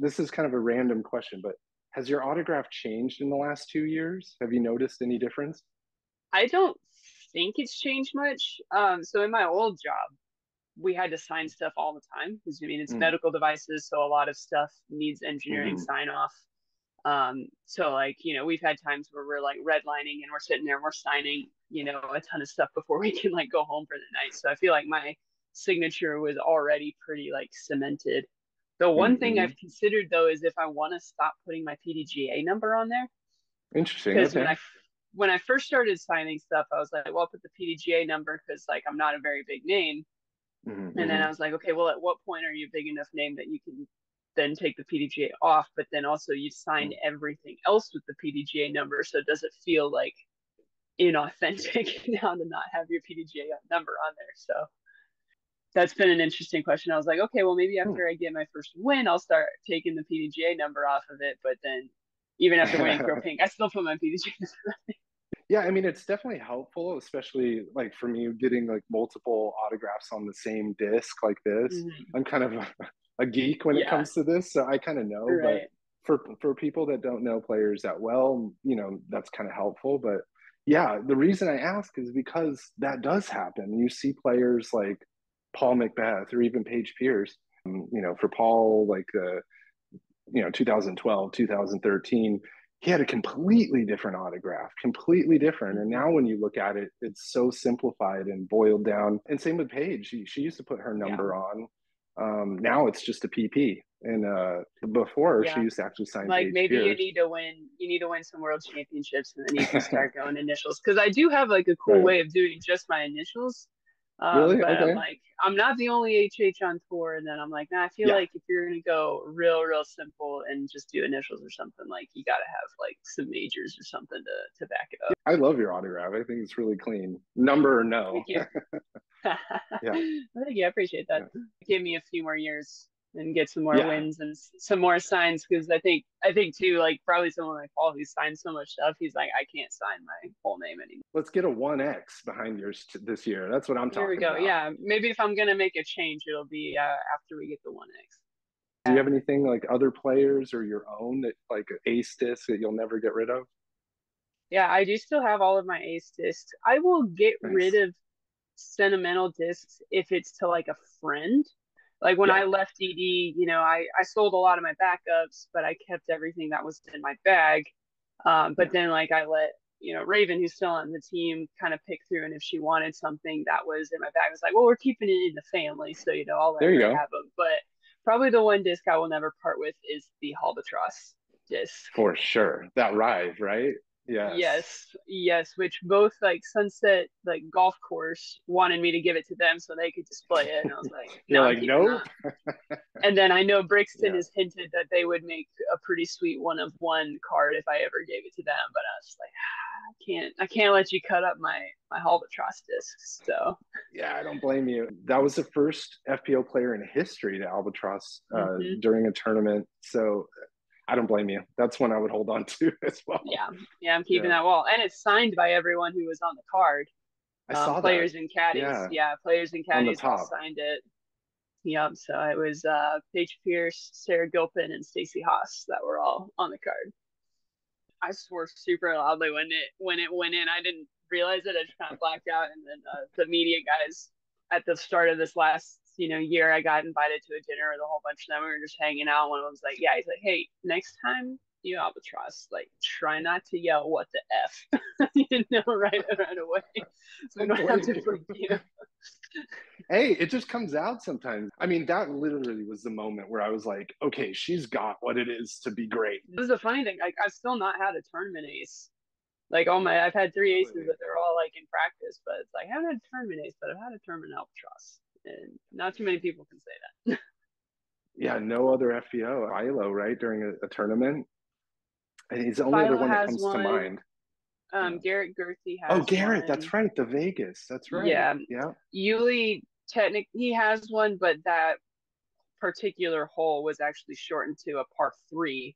this is kind of a random question, but has your autograph changed in the last 2 years? Have you noticed any difference? I don't think it's changed much. So in my old job, we had to sign stuff all the time because I mean it's Mm, medical devices, so a lot of stuff needs engineering hmm sign off. So like, we've had times where we're like redlining and we're sitting there and we're signing, a ton of stuff before we can like go home for the night. So I feel like my signature was already pretty like cemented. The one thing hmm I've considered though is if I want to stop putting my PDGA number on there, Interesting. because Okay. when I first started signing stuff, I was like, well, I'll put the PDGA number because like I'm not a very big name. And then I Hmm was like, okay, well, at what point are you a big enough name that you can then take the PDGA off? But then also you signed hmm everything else with the PDGA number. So does it feel like inauthentic now to not have your PDGA number on there? So that's been an interesting question. I was like, okay, well, maybe after I get my first win, I'll start taking the PDGA number off of it. But then even after winning Pro Pink, I still put my PDGA number. Yeah, I mean, it's definitely helpful, especially like for me getting like multiple autographs on the same disc like this. Mm-hmm. I'm kind of a geek when it Yeah, comes to this, so I kind of know, but right. for people that don't know players that well, that's kind of helpful. But yeah, the reason I ask is because that does happen. You see players like Paul Macbeth or even Paige Pierce. For Paul, like 2012, 2013, he had a completely different autograph, completely different. And Mm-hmm. now when you look at it, it's so simplified and boiled down. And same with Paige. She used to put her Yeah, number on. Now it's just a PP. And before she yeah. used to actually sign Like Paige maybe Pierce. you need to win some world championships and then you can start going initials. Because I do have like a cool Right. way of doing just my initials. Really? But I'm Okay. like, I'm not the only HH on tour. And then I'm like, nah, I feel Yeah. like if you're gonna go real simple and just do initials or something, like you gotta have like some majors or something to back it up. I love your autograph. I think it's really clean. Number or no. Thank you. Yeah. Thank you. I appreciate that. Yeah. Give me a few more years and get some more Yeah. wins and some more signs because I think too, like probably someone like Paul who signed so much stuff, he's like, I can't sign my whole name anymore. Let's get a 1X behind yours this year. That's what I'm There we talking go. about. Yeah, maybe if I'm gonna make a change, it'll be after we get the 1X. Do you have anything like other players or your own that like ace disc that you'll never get rid of? Yeah, I do still have all of my ace discs. I will get rid Nice. of sentimental discs if it's to like a friend. Like when I Yeah. left DD, I sold a lot of my backups, but I kept everything that was in my bag. But Yeah. then like I let, Raven, who's still on the team, kind of pick through. And if she wanted something that was in my bag, I was like, well, we're keeping it in the family. So, I'll let There you her go. have them. But probably the one disc I will never part with is the Albatross disc. For sure. That ride, right? Yes. Yes, yes, which both like Sunset like golf course wanted me to give it to them so they could display it, and I was like, no, You're I'm like, keeping nope. that. And then I know Brixton Yeah. has hinted that they would make a pretty sweet one of one card if I ever gave it to them, but I was just like, I can't let you cut up my Albatross discs. So, Yeah, I don't blame you. That was the first FPO player in history to Albatross hmm during a tournament. So I don't blame you. That's one I would hold on to as well. yeah, yeah, I'm keeping Yeah. that wall, and it's signed by everyone who was on the card. I saw that. Players and caddies, Yeah. yeah, players and On the caddies all top. signed it. Yep. So it was Paige Pierce, Sarah Gilpin, and Stacey Haas that were all on the card. I swore super loudly when it went in. I didn't realize it. I just kind of blacked out, and then the media guys at the start of this last year, I got invited to a dinner with a whole bunch of them. We were just hanging out. One of them was like, "Yeah," he's like, "Hey, next time you albatross, like try not to yell what the f, right away, so I we don't don't have blame to you. freak you." Hey, it just comes out sometimes. I mean, that literally was the moment where I was like, okay, she's got what it is to be great. This is a funny thing. Like I've still not had a tournament ace. Like I've had three aces, Really? but they're all like in practice. But it's like I haven't had a tournament ace, but I've had a tournament albatross, and not too many people can say that. Yeah, no other FPO. Ilo, right? During a tournament. And he's the only other Philo one that has comes to one. mind. Yeah. Garrett Gerthy Oh, has Garrett, that's one. right. The Vegas. That's right. Yeah, Yeah. Yuli he has one, but that particular hole was actually shortened to a par three.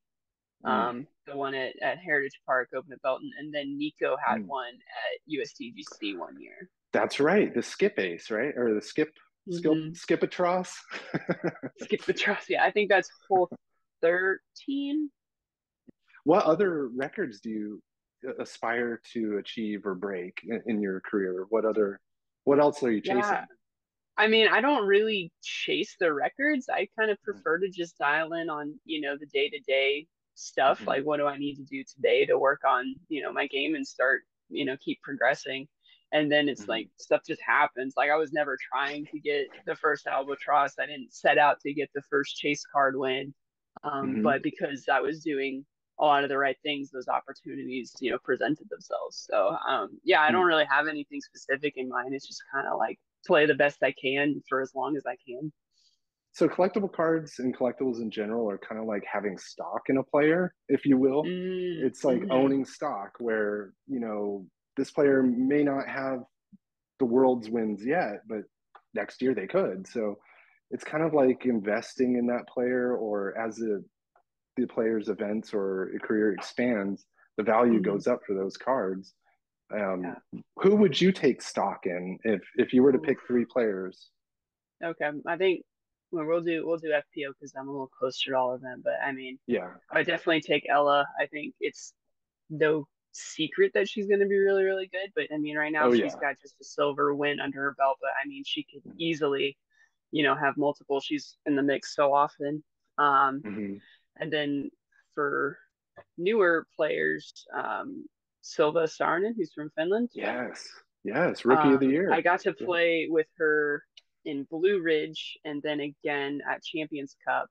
Mm, The one at Heritage Park open at Belton, and then Nico had mm. one at USDGC one year. That's right. The skip ace, right? Or the skip Mm-hmm. skipatros. Skip the trust. Yeah, I think that's hole 13. What other records do you aspire to achieve or break in your career? What else are you Yeah, chasing? I mean, I don't really chase the records. I kind of prefer to just dial in on, the day-to-day stuff. Mm-hmm. Like, what do I need to do today to work on, my game and start, keep progressing. And then it's Mm-hmm. like stuff just happens. Like, I was never trying to get the first albatross. I didn't set out to get the first chase card win. Mm-hmm. But because I was doing a lot of the right things, those opportunities, presented themselves. So, yeah, I don't really have anything specific in mind. It's just kind of like play the best I can for as long as I can. So collectible cards and collectibles in general are kind of like having stock in a player, if you will. It's like Mm-hmm. owning stock where, this player may not have the world's wins yet, but next year they could. So it's kind of like investing in that player, or as the player's events or career expands, the value Mm-hmm. goes up for those cards. Yeah. Who would you take stock in if you were to pick Oof. three players? Okay. I think we'll do FPO because I'm a little closer to all of them. But I mean, Yeah. I would definitely take Ella. I think it's no secret that she's going to be really, really good. But I mean, right now Oh she's yeah. got just a silver win under her belt. But I mean, she could easily, have multiple. She's in the mix so often. Um, Mm-hmm. and then for newer players, Silva Saarinen, who's from Finland. Yes. Yes. Rookie of the I year. got to Yeah. play with her in Blue Ridge and then again at Champions Cup.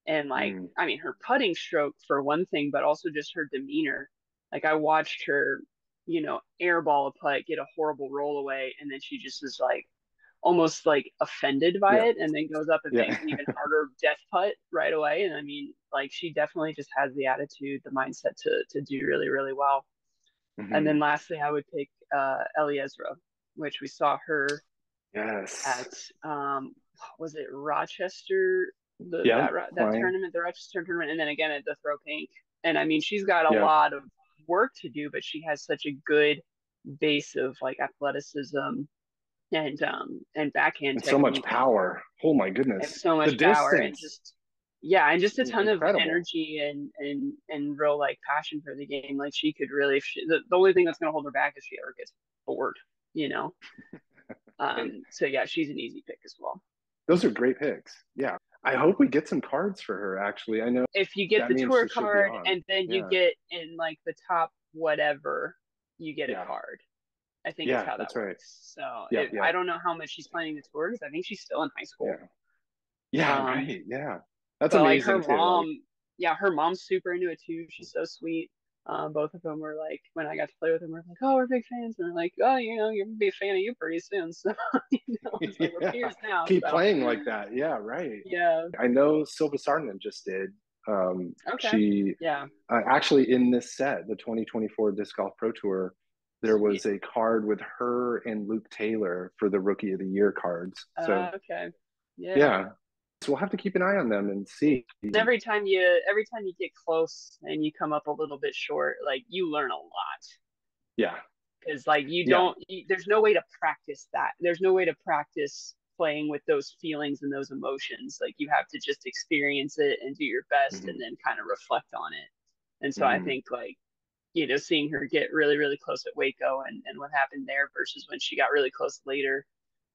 And like, Mm. I mean, her putting stroke for one thing, but also just her demeanor. Like I watched her, airball a putt, get a horrible roll away, and then she just is like almost like offended by Yeah. it, and then goes up and Yeah. banks an even harder death putt right away. And I mean, like she definitely just has the attitude, the mindset to do really, really well. And Mm-hmm. then lastly, I would pick Ellie Ezra, which we saw her Yes. at was it Rochester, Yeah. that Playing. tournament, the Rochester tournament, and then again at the Throw Pink. And I mean, she's got a Yeah. lot of work to do, but she has such a good base of like athleticism and backhand And so much technique power. Oh my and goodness. so The much power and distance. just yeah, and just a ton of Incredible. energy and real like passion for the game. Like she could really, if she, the only thing that's going to hold her back is she ever gets bored, you know. Right. So yeah, she's an easy pick as well. Those are great picks. Yeah. I hope we get some cards for her, actually. I know If you get that the means tour that she'll be card on. and then you Yeah. get in like the top whatever, you get a Yeah. card. I think is Yeah. how that That's right. works. So Yep. I Yep. don't know how much she's planning the tour because I think she's still in high school. Yeah. Yeah. Um, Right. Yeah. That's but like her amazing too. Like, mom, yeah, her mom's super into it too. She's so sweet. Both of them were like, when I got to play with them, we're like, oh, we're big fans. And we're like, oh, you're gonna be a fan of you pretty soon. So, it's like we're yeah. peers now. Keep So, playing like that. Yeah. Right. yeah. I know Silva Sarnan just did. Okay. She Yeah. actually in this set, the 2024 Disc Golf Pro Tour, there Sweet. was a card with her and Luke Taylor for the Rookie of the Year cards. So Okay. Yeah. yeah, so we'll have to keep an eye on them and see. Every time you get close and you come up a little bit short, like you learn a lot Yeah, because like yeah, there's no way to practice that. There's no way to practice playing with those feelings and those emotions. Like you have to just experience it and do your best and hmm then kind of reflect on it. And so I hmm think like seeing her get really, really close at Waco and what happened there versus when she got really close later,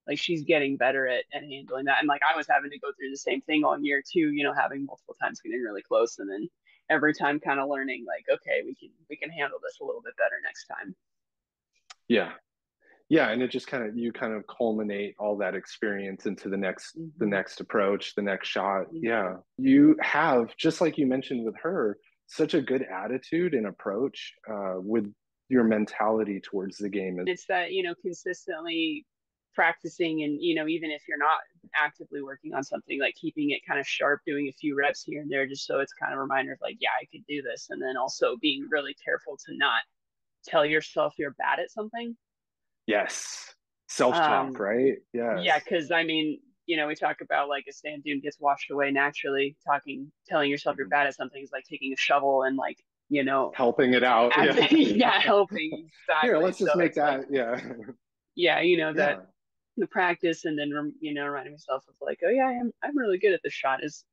like she's getting better at handling that. And like I was having to go through the same thing all year too, having multiple times getting really close and then every time kind of learning like, okay, we can handle this a little bit better next time. yeah, yeah, and it just kind of you kind of culminate all that experience into the Mm-hmm. next approach, the next shot. Mm-hmm. Yeah, you have just like you mentioned with her, such a good attitude and approach with your mentality towards the game. It's that, consistently practicing and, even if you're not actively working on something, like keeping it kind of sharp, doing a few reps here and there, just so it's kind of a reminder of like, yeah, I could do this. And then also being really careful to not tell yourself you're bad at something. Yes, self-talk, Um, right? Yes. yeah, because I mean, we talk about like a sand dune gets washed away naturally. Telling yourself you're Mhm. bad at something is like taking a shovel and like, Helping it out. Yeah. yeah, helping Here, exactly. let's just So make it's like, that. Yeah. yeah, that Yeah. the practice and then reminding myself of like, oh yeah, I'm really good at this shot is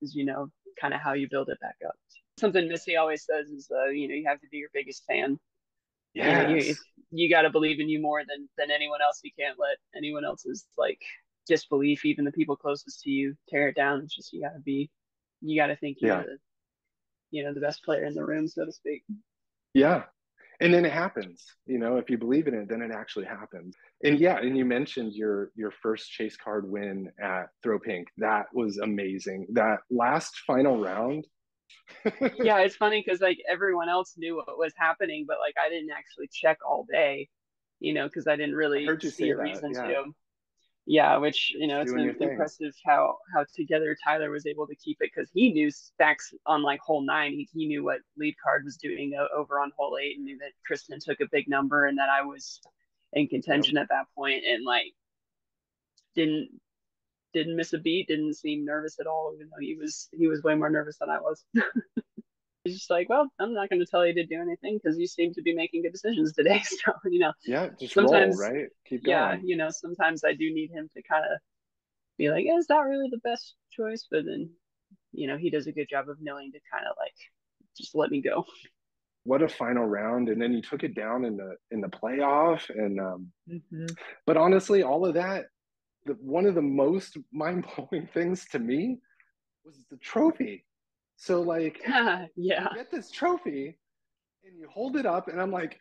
kind of how you build it back up. Something Missy always says is, you have to be your biggest fan. Yes. You got to believe in you more than anyone else. You can't let anyone else's like disbelief, even the people closest to you, tear it down. It's just you got to think you're Yeah. the best player in the room, so to speak. Yeah. And then it happens, if you believe in it, then it actually happens. And yeah, and you mentioned your first chase card win at Throw Pink. That was amazing. That last final round. Yeah, it's funny because like everyone else knew what was happening, but like I didn't actually check all day, because I didn't I really heard you see say a that. reason Yeah. to. Yeah, which You're just it's doing your thing. impressive how together Tyler was able to keep it because he knew stacks on like hole nine. He knew what lead card was doing over on hole eight, and knew that Kristen took a big number and that I was in Yep. contention at that point, and like didn't didn't miss a beat, didn't seem nervous at all, even though he was way more nervous than I was. He's just like, well, I'm not going to tell you to do anything because you seem to be making good decisions today. So, Yeah. Just roll, sometimes, right? Keep yeah, going. sometimes I do need him to kind of be like, is that really the best choice? But then, he does a good job of knowing to kind of like just let me go. What a final round. And then you took it down in the playoff. And Mm-hmm. but honestly, all of that, one of the most mind-blowing things to me was the trophy. So like you Yeah. get this trophy and you hold it up, and I'm like,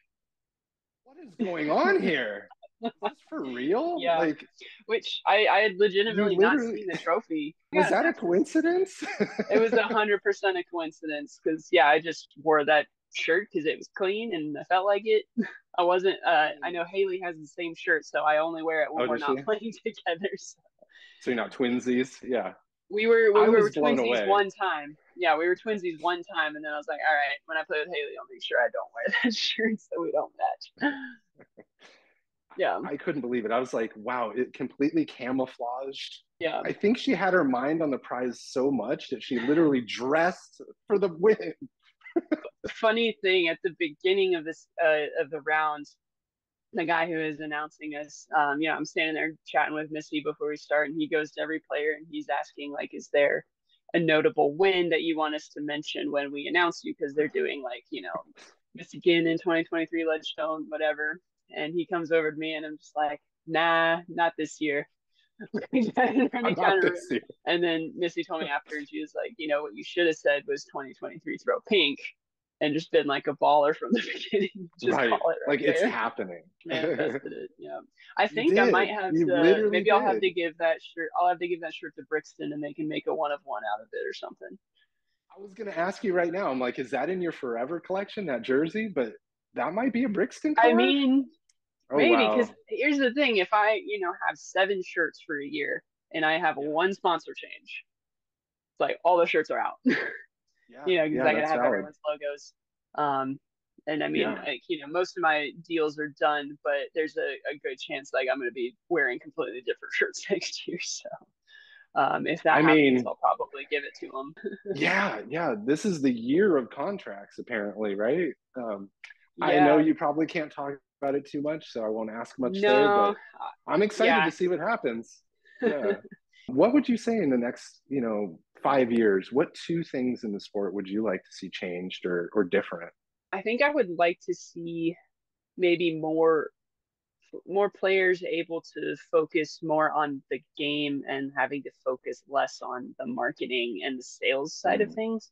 what is going on here? Is this for real? Yeah. Like Which I had you legitimately not literally seen the trophy. was Yeah, that a exactly. coincidence? It was 100% a coincidence because yeah, I just wore that shirt because it was clean and I felt like it. I wasn't. I know Haley has the same shirt, so I only wear it when Oh, we're does she? not playing together. So So you're not twinsies? Yeah. we I were was blown twinsies away. one time. Yeah, we were twinsies one time, and then I was like, all right, when I play with Haley, I'll make sure I don't wear that shirt so we don't match. Yeah, I couldn't believe it. I was like, wow, it completely camouflaged. yeah. I think she had her mind on the prize so much that she literally dressed for the win. Funny thing at the beginning of this of the round, the guy who is announcing us, I'm standing there chatting with Missy before we start, and he goes to every player and he's asking, like, is there a notable win that you want us to mention when we announce you? Because they're doing, like, Michigan in 2023, Ledgestone, whatever. And he comes over to me and I'm just like, nah, not this year. I'm Any not kind of, this year. and then Missy told me after, and she was like, what you should have said was 2023 throw pink and just been like a baller from the beginning. Just Right. call it Like right it's there. happening. Manifested it. Yeah. I You think I might did. have You to, literally maybe I'll have did. to give that shirt, I'll have to give that shirt to Brixton and they can make a one of one out of it or something. I was going to ask you right now. I'm like, is that in your forever collection, that jersey? But that might be a Brixton I card. mean, Oh, maybe because wow. here's the thing: if I, have seven shirts for a year and I have Yeah. one sponsor change, it's like all the shirts are out. Yeah. Because Yeah. I gotta That's have valid. everyone's logos. Um, and I mean, Yeah. like, most of my deals are done, but there's a good chance like I'm gonna be wearing completely different shirts next year. So, if that I happens, mean, I'll probably give it to them. yeah. Yeah. This is the year of contracts, apparently, right? I know Yeah, you probably can't talk about it too much, so I won't ask much there, no, but I'm excited yeah. to see what happens. Yeah. What would you say in the next, 5 years? What two things in the sport would you like to see changed or different? I think I would like to see maybe more players able to focus more on the game and having to focus less on the marketing and the sales side of things.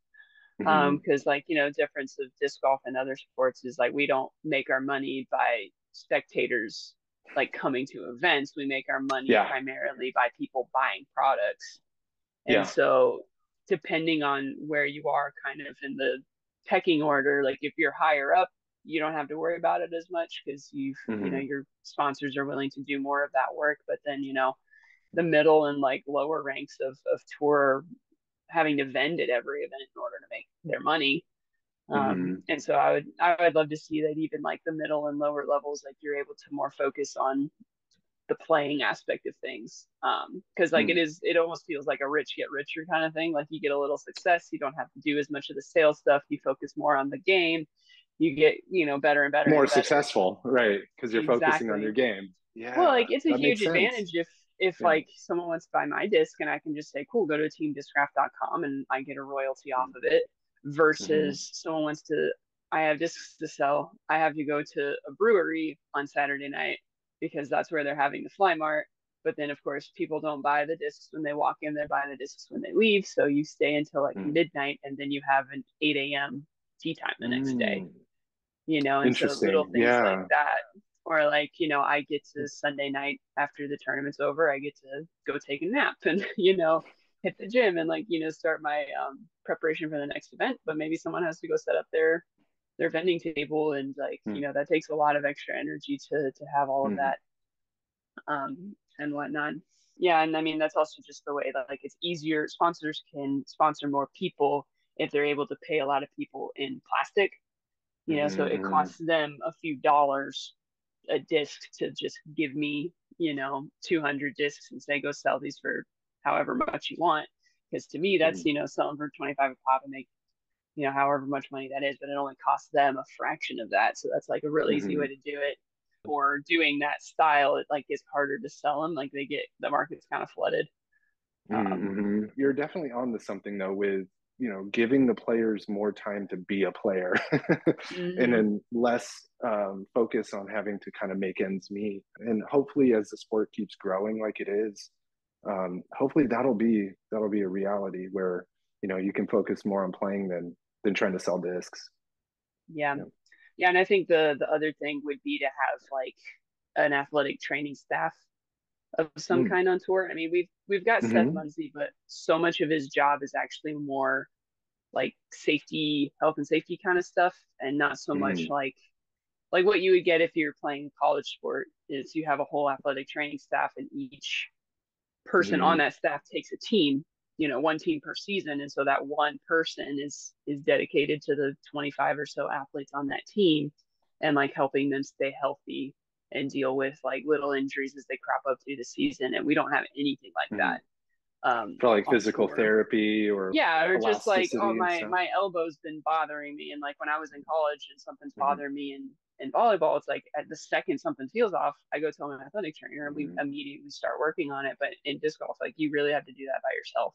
Mm-hmm. Because like, difference of disc golf and other sports is like we don't make our money by spectators like coming to events. We make our money Yeah. primarily by people buying products. And Yeah. so depending on where you are kind of in the pecking order, like if you're higher up, you don't have to worry about it as much because Mm-hmm. your sponsors are willing to do more of that work. But then, the middle and like lower ranks of tour having to vend at every event in order to make their money. Mm-hmm. And so I would love to see that even like the middle and lower levels, like you're able to more focus on the playing aspect of things. Because like it almost feels like a rich get richer kind of thing. Like you get a little success, you don't have to do as much of the sales stuff. You focus more on the game. You get better and better More and better. successful, right? Because you're focusing on your Exactly. game. Well, Yeah, like it's a that huge makes sense. advantage if Yeah. like someone wants to buy my disc and I can just say, cool, go to teamdiscraft.com and I get a royalty off of it, Mm-hmm. versus someone wants to, I have discs to sell, I have to go to a brewery on Saturday night because that's where they're having the fly mart. But then, of course, people don't buy the discs when they walk in, they buy the discs when they leave. So you stay until like Mm. midnight and then you have an 8 a.m. tea time the next day, Mm. and so little Interesting. things like Yeah. that. Or like, I get to Sunday night after the tournament's over, I get to go take a nap and, hit the gym and like, start my preparation for the next event. But maybe someone has to go set up their vending table and like, Mm. that takes a lot of extra energy to have all of Mm. that and whatnot. Yeah, and I mean that's also just the way that like it's easier. Sponsors can sponsor more people if they're able to pay a lot of people in plastic, so it Mm. costs them a few dollars a disc to just give me, 200 discs and say, go sell these for however much you want. Because to me, that's, Mm. selling for 25 a pop and make, however much money that is, but it only costs them a fraction of that. So that's like a real easy way Mm. to do it. For doing that style, it like gets harder to sell them. Like the market's kind of flooded. Um, Mm. You're definitely on to something though with, giving the players more time to be a player and mm, then less focus on having to kind of make ends meet. And hopefully as the sport keeps growing like it is, hopefully that'll be a reality where, you can focus more on playing than trying to sell discs. yeah. Yeah. Yeah. And I think the other thing would be to have like an athletic training staff of some Mm. kind on tour. I mean, we've got Seth Hmm. Munsey, but so much of his job is actually more like safety, health and safety kind of stuff, and not so much Mm. like what you would get if you're playing college sport. Is you have a whole athletic training staff, and each person on Mm. that staff takes a team, one team per season, and so that one person is dedicated to the 25 or so athletes on that team, and like helping them stay healthy and deal with like little injuries as they crop up through the season. And we don't have anything like Mm. that For like on physical tour. therapy or Yeah, or just like, oh, elasticity and stuff. my elbow's been bothering me, and like when I was in college and something's Hmm. bothering me in volleyball, it's like at the second something feels off, I go tell my athletic trainer and we Hmm. immediately start working on it. But in disc golf, like you really have to do that by yourself.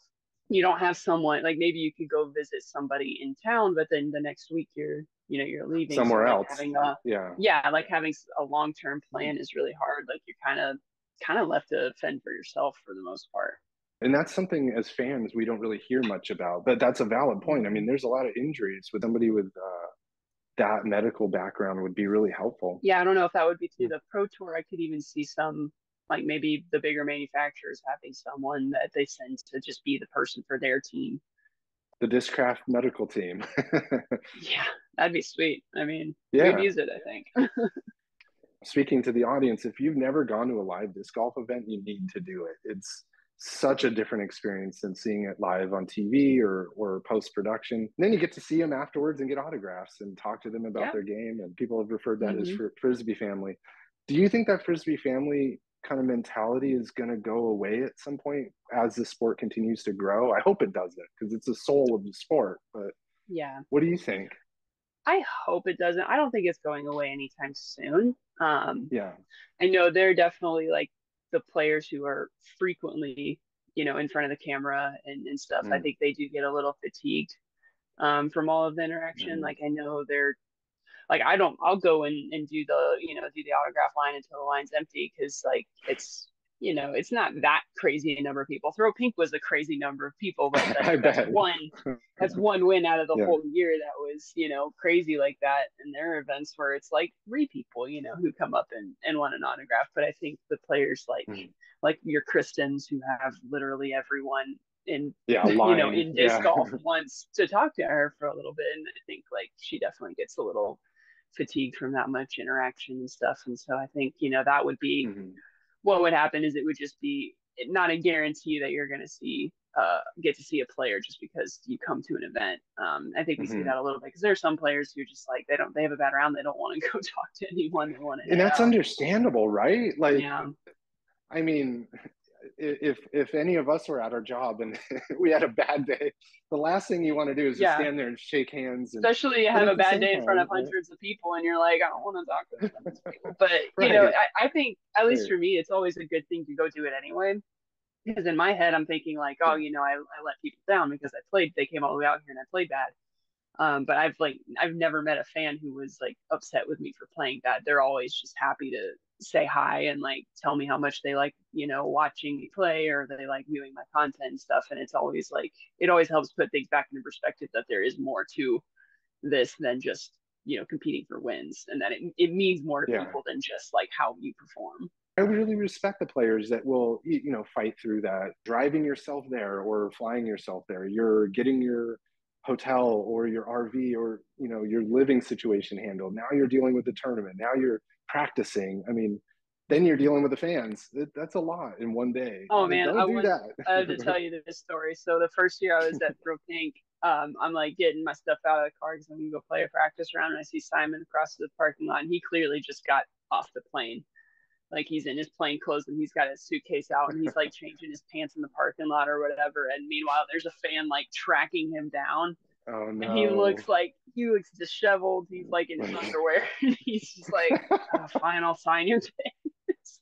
You don't have someone like maybe you could go visit somebody in town, but then the next week you're leaving. So Somewhere like else. having a Yeah. yeah, like having a long term plan is really hard. Like you're kind of left to fend for yourself for the most part. And that's something as fans we don't really hear much about, but that's a valid point. I mean, Mhm. there's a lot of injuries with somebody with that medical background would be really helpful. Yeah, I don't know if that would be through the pro tour. I could even see some, like maybe the bigger manufacturers having someone that they send to just be the person for their team. The Discraft medical team. Yeah, that'd be sweet. I mean, we'd Yeah. use it, I think. Speaking to the audience, if you've never gone to a live disc golf event, you need to do it. It's such a different experience than seeing it live on TV or post production. Then you get to see them afterwards and get autographs and talk to them about Yeah. their game. And people have referred that as Hmm. frisbee family. Do you think that frisbee family kind of mentality is going to go away at some point as the sport continues to grow? I hope it doesn't because it's the soul of the sport. But Yeah. what do you think? I hope it doesn't. I don't think it's going away anytime soon. Yeah. I know there are definitely like the players who are frequently, in front of the camera and stuff. I Mm. think they do get a little fatigued from all of the interaction. Mm. Like I know they're like I'll go and do do the autograph line until the line's empty because like it's not that crazy a number of people. Throw Pink was a crazy number of people, but I that's bet. one win out of the Yeah. whole year that was crazy like that. And there are events where it's like three people who come up and want an autograph. But I think the players Mm. like your Kristens who have literally everyone in Yeah, line. in disc Yeah. golf wants to talk to her for a little bit, and I think like she definitely gets a little fatigued from that much interaction and stuff. And so I think that would be Mhm. what would happen is it would just be not a guarantee that you're going to see get to see a player just because you come to an event. I think we see Mhm. that a little bit because there are some players who are just like they have a bad round, they don't want to go talk to anyone, they want to And head that's out. understandable, right? Like, Yeah. I mean, if any of us were at our job and we had a bad day, the last thing you want to do is just Yeah. stand there and shake hands. And Especially you but have at a the bad same day in front time, of hundreds of people and you're like, I don't want to talk to these people. But, right, I think, at least right, for me, it's always a good thing to go do it anyway. Because in my head, I'm thinking like, oh, yeah, I let people down because they came all the way out here and I played bad. But I've never met a fan who was like upset with me for playing bad. They're always just happy to say hi and like tell me how much they like, watching me play or they like viewing my content and stuff. And it's always like it always helps put things back into perspective that there is more to this than just, competing for wins and that it means more to yeah. people than just like how you perform. I really respect the players that will, fight through that, driving yourself there or flying yourself there. You're getting your hotel or your RV or, your living situation handled. Now you're dealing with the tournament. Now you're practicing. I mean, then you're dealing with the fans. That's a lot in one day. Oh man, Don't do I have to that. tell you this story. So the first year I was at Pro Pink, I'm like getting my stuff out of the car because I'm gonna go play a practice round, and I see Simon across the parking lot, and he clearly just got off the plane. Like he's in his plain clothes and he's got his suitcase out and he's like changing his pants in the parking lot or whatever. And meanwhile, there's a fan like tracking him down, Oh and no. he looks disheveled. He's like in his underwear, and he's just like, oh, "Fine, I'll sign your things."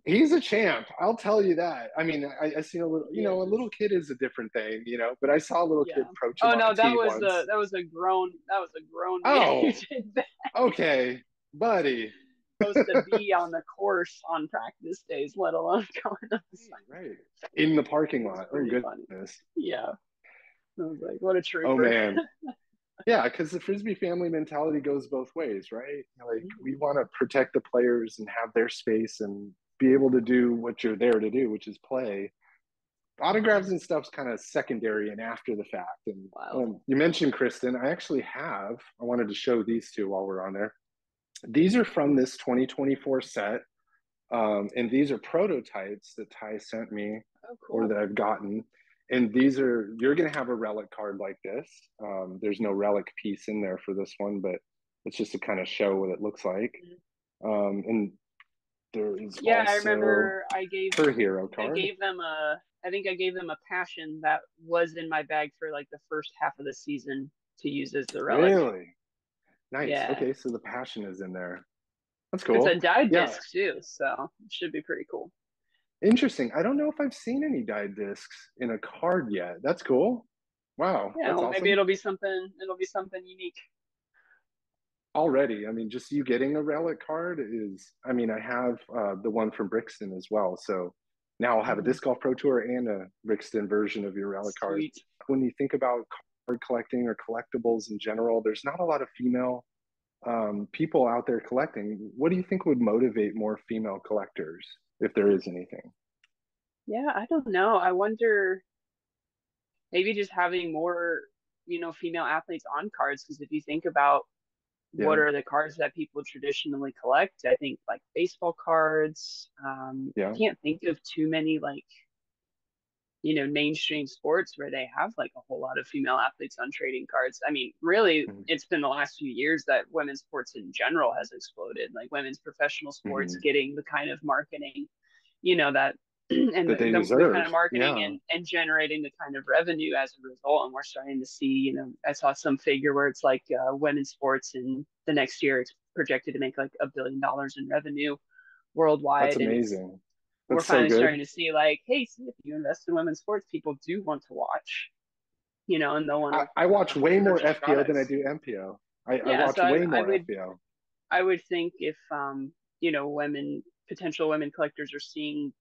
He's a champ. I'll tell you that. I mean, I seen a little, a Yes. little kid is a different thing, but I saw a little kid Yeah. approach him Oh on no, a tee once. that was a grown man who Oh, did that. okay, buddy. Supposed to be on the course on practice days, let alone going on the Right, side. right. In the parking It was lot. Oh, pretty funny. goodness. Yeah. I was like, what a Oh, trooper. man. Yeah, because the Frisbee family mentality goes both ways, right? Like, we want to protect the players and have their space and be able to do what you're there to do, which is play. Autographs and stuff's kind of secondary and after the fact. And Wild. you mentioned Kristen. I wanted to show these two while we're on there. These are from this 2024 set. And these are prototypes that Ty sent me Oh, or cool. that I've gotten. And you're going to have a relic card like this. There's no relic piece in there for this one, but it's just to kind of show what it looks like. And there is Yeah, I also remember her hero I card. gave them I think I gave them a passion that was in my bag for like the first half of the season to use as the relic. Really nice. Yeah. Okay, so the passion is in there. That's It's a cool. dyed Yeah, disc too, so it should be pretty cool. interesting. I don't know if I've seen any dyed discs in a card yet. That's cool. Wow, Yeah, that's well, maybe awesome. it'll be something unique. Already. I mean, just you getting a relic card is, I mean, I have the one from Brixton as well. So now I'll have a Mhm. Disc Golf Pro Tour and a Brixton version of your relic card. Sweet. When you think about card collecting or collectibles in general, there's not a lot of female people out there collecting. What do you think would motivate more female collectors, if there is anything? Yeah, I don't know. I wonder maybe just having more, female athletes on cards because if you think about what Yeah, are the cards that people traditionally collect, I think like baseball cards. yeah, Can't think of too many like, mainstream sports where they have like a whole lot of female athletes on trading cards. I mean, really, mm-hmm. it's been the last few years that women's sports in general has exploded, like women's professional sports Mm-hmm. getting the kind of marketing, that and That they the kind deserve. of marketing Yeah. and generating the kind of revenue as a result. And we're starting to see, I saw some figure where it's like women's sports in the next year it's projected to make like $1 billion in revenue That's worldwide. And amazing. we're That's so finally starting good. to see like, hey, see, if you invest in women's sports, people do want to watch, and they'll want I watch to way more purchase FPO than I products. do MPO. I Yeah, so watch way more FPO. I would think if women potential women collectors are seeing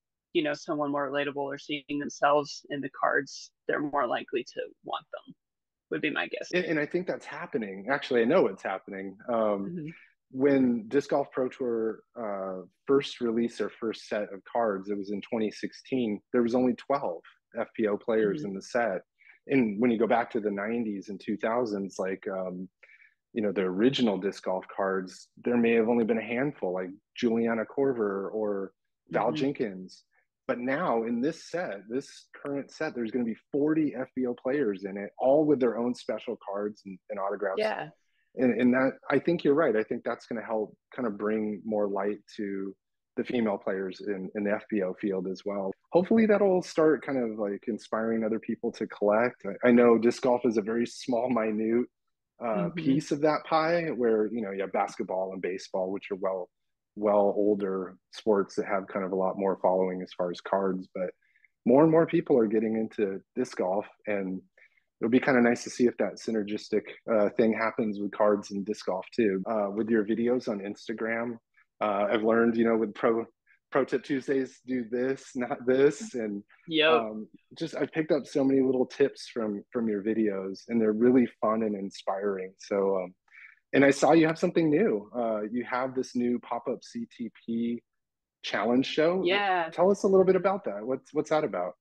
someone more relatable or seeing themselves in the cards, they're more likely to want them. Would be my guess. And I think that's happening. Actually, I know it's happening. Mm-hmm. When Disc Golf Pro Tour first released their first set of cards, it was in 2016. There was only 12 FPO players Mm-hmm. in the set. And when you go back to the 90s and 2000s, like the original disc golf cards, there may have only been a handful, like Juliana Korver or Val Mm-hmm. Jenkins. But now in this current set, there's going to be 40 FBO players in it, all with their own special cards and autographs. Yeah. And that, I think you're right. I think that's going to help kind of bring more light to the female players in the FBO field as well. hopefully that'll start kind of like inspiring other people to collect. I know disc golf is a very small, minute Hmm. piece of that pie, where you have basketball and baseball, which are well older sports that have kind of a lot more following as far as cards, but more and more people are getting into disc golf, and it'll be kind of nice to see if that synergistic thing happens with cards and disc golf too. With your videos on Instagram, I've learned, with Pro Tip Tuesdays, do this, not this, and Yep. um, just I've picked up so many little tips from your videos, and they're really fun and inspiring. So, and I saw you have something new. You have this new pop-up CTP challenge show. Yeah. Tell us a little bit about that. What's that about?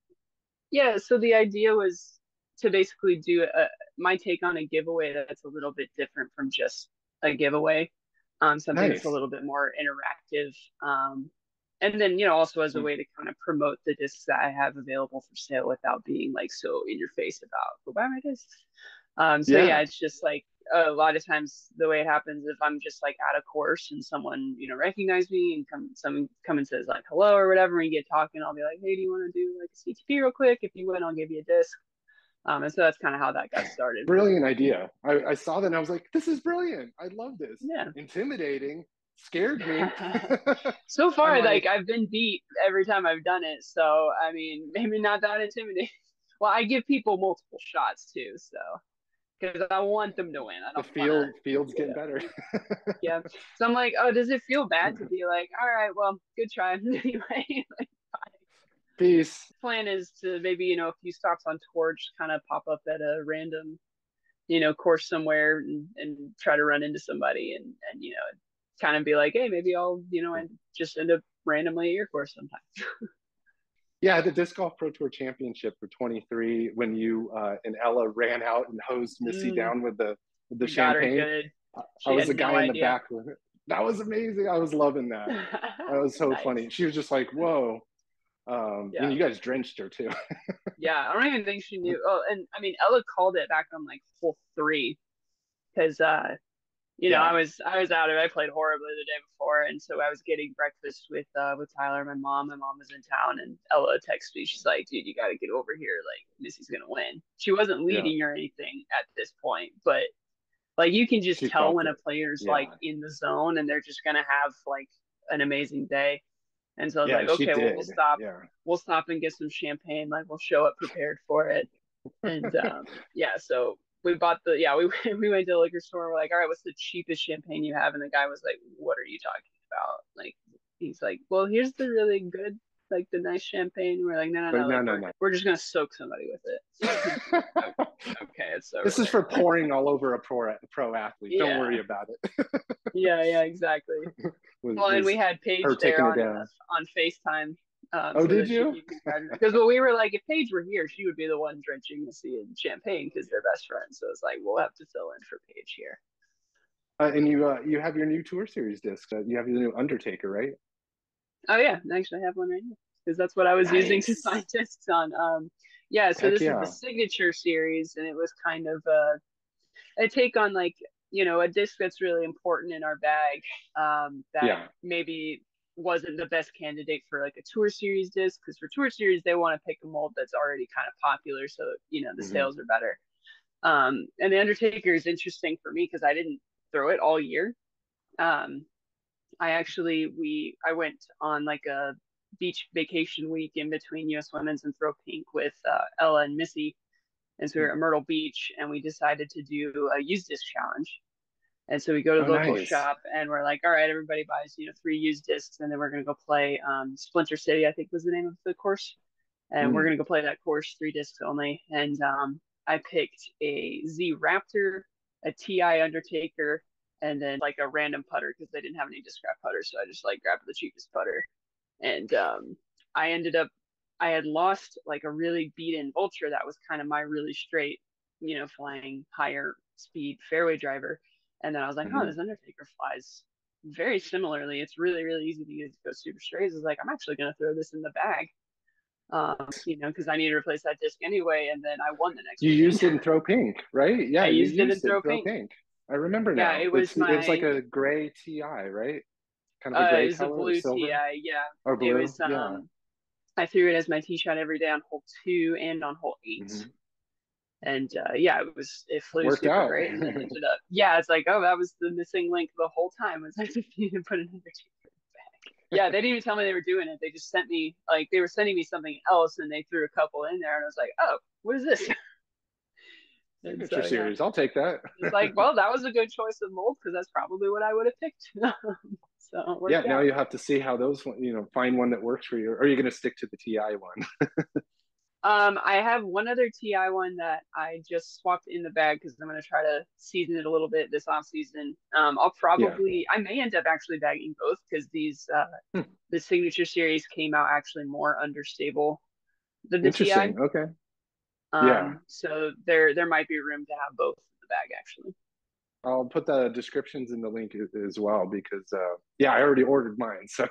Yeah, so the idea was to basically do my take on a giveaway that's a little bit different from just a giveaway, something that's a Nice. little bit more interactive. And then, also as a way to kind of promote the discs that I have available for sale without being like so in your face about go buy my discs. So yeah, Yeah. it's just like a lot of times the way it happens if I'm just like at a course and someone recognizes me and someone come and says like hello or whatever and we get talking, I'll be like, hey, do you want to do like a CTP real quick? If you win, I'll give you a disc. And so that's kind of how that got started. Brilliant idea. I saw that and I was like, this is brilliant. I love this. Yeah. Intimidating, scared me. So I'm far, like like, I've been beat every time I've done it. So I mean, maybe not that intimidating. Well, I give people multiple shots too, so because I want them to win. I the don't want to, field's getting better. yeah. So I'm like, oh, does it feel bad to be like, all right, well, good try anyway. Like, Peace. plan is to maybe a few stops on Torch, kind of pop up at a random course somewhere and try to run into somebody and kind of be like, hey, maybe I'll and just end up randomly at your course sometime. Yeah, the Disc Golf Pro Tour Championship for 23, when you and Ella ran out and hosed Missy Mm, down with the we got her champagne. good. I She was had the no guy in the idea. back with it. That was amazing. I was loving that. That was so Nice. funny. She was just like, whoa. And Yeah. you guys drenched her too. Yeah. I don't even think she knew. Oh, and I mean, Ella called it back on like hole three because Yeah. I was out of it. I played horribly the day before, and so I was getting breakfast with Tyler and my mom. My mom was in town, and Ella texted me. She's like, "Dude, you got to get over here. Like, Missy's gonna win." She wasn't Yeah. leading or anything at this point, but like you can just She tell felt when a it. player's like Yeah. in the zone and they're just gonna have like an amazing day. And so I was Yeah, like, she okay, well did. Yeah. we'll stop and get some champagne. Like we'll show up prepared for it. And yeah, so we bought the yeah we we went to the liquor store. We're like, all right, what's the cheapest champagne you have? And the guy was like, what are you talking about? Like he's like, well, here's the really good like the nice champagne. And we're like, no, no, Like, no, no, like no, we're just gonna soak somebody with it. Like, no. okay, it's over This is for there. pouring all over a pro athlete. Don't worry Yeah, about it. yeah, exactly. Well, and we Was had her Paige there taking it down. on FaceTime, Oh, so did that you? you could graduate. Because well, we were like, if Paige were here, she would be the one drenching Missy in champagne because they're best friends. So it's like we'll have to fill in for Paige here. And you have your new tour series disc. You have your new Undertaker, right? Oh yeah, actually I have one right here because that's what I was using to find Nice. discs on. Yeah, so Heck this is the yeah. signature series, and it was kind of a take on like a disc that's really important in our bag that Yeah. maybe wasn't the best candidate for like a tour series disc because for tour series they want to pick a mold that's already kind of popular so the Hmm. sales are better. And the Undertaker is interesting for me because I didn't throw it all year. um, I went on like a beach vacation week in between US Women's and Throw Pink with Ella and Missy, and so we were at Myrtle Beach, and we decided to do a used disc challenge. And so we go to Oh, the local nice. shop, and we're like, all right, everybody buys three used discs, and then we're gonna go play Splinter City, I think was the name of the course, and we're Mm. gonna go play that course 3 discs only. And I picked a Z Raptor, a TI Undertaker, and then like a random putter because they didn't have any disc scrap putters, so I just like grabbed the cheapest putter. And I ended up I had lost like a really beaten vulture that was kind of my really straight, flying higher speed fairway driver. And then I was like, oh, Hmm. this Undertaker flies very similarly. It's really, really easy to use. It goes super straight. I was like, I'm actually going to throw this in the bag, because I need to replace that disc anyway. And then I won the next You meeting. used it in Throw Pink, right? I Yeah, you used it in used it in throw Throw pink. Pink. I remember Yeah, now. it was It's like my a gray TI, right? Kind of a gray it was a color or blue silver TI. Yeah, or it blue. was Yeah. I threw it as my tee shot every day on hole 2 and on hole 8. Hmm. And yeah, it flew Worked super out. great. And then ended up, yeah, it's like, oh, that was the missing link the whole time was I just needed to put another tee in the bag. Yeah, they didn't even tell me they were doing it. They just sent me, like, they were sending me something else and they threw a couple in there. And I was like, oh, what is this? And Signature so, yeah, series. I'll take that. it's like, well, that was a good choice of mold because that's probably what I would have picked. So it Yeah, worked now out. you have to see how those, find one that works for you. Or are you going to stick to the TI one? I have one other TI one that I just swapped in the bag because I'm going to try to season it a little bit this off season. Yeah. I may end up actually bagging both because Hmm. the signature series came out actually more understable than the TI. Interesting. Okay. Yeah. So there might be room to have both in the bag actually. I'll put the descriptions in the link as well because, yeah, I already ordered mine. So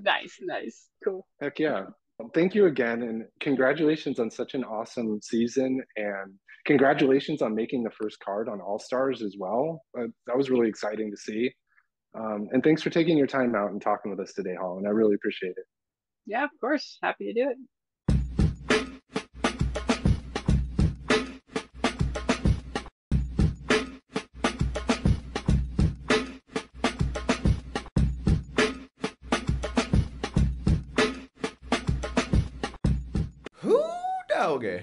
Nice, nice, cool. heck yeah. Well, thank you again. And congratulations on such an awesome season. And congratulations on making the first card on All Stars as well. That was really exciting to see. And thanks for taking your time out and talking with us today, Holland. I really appreciate it. Yeah, of course, happy to do it. Who doggy?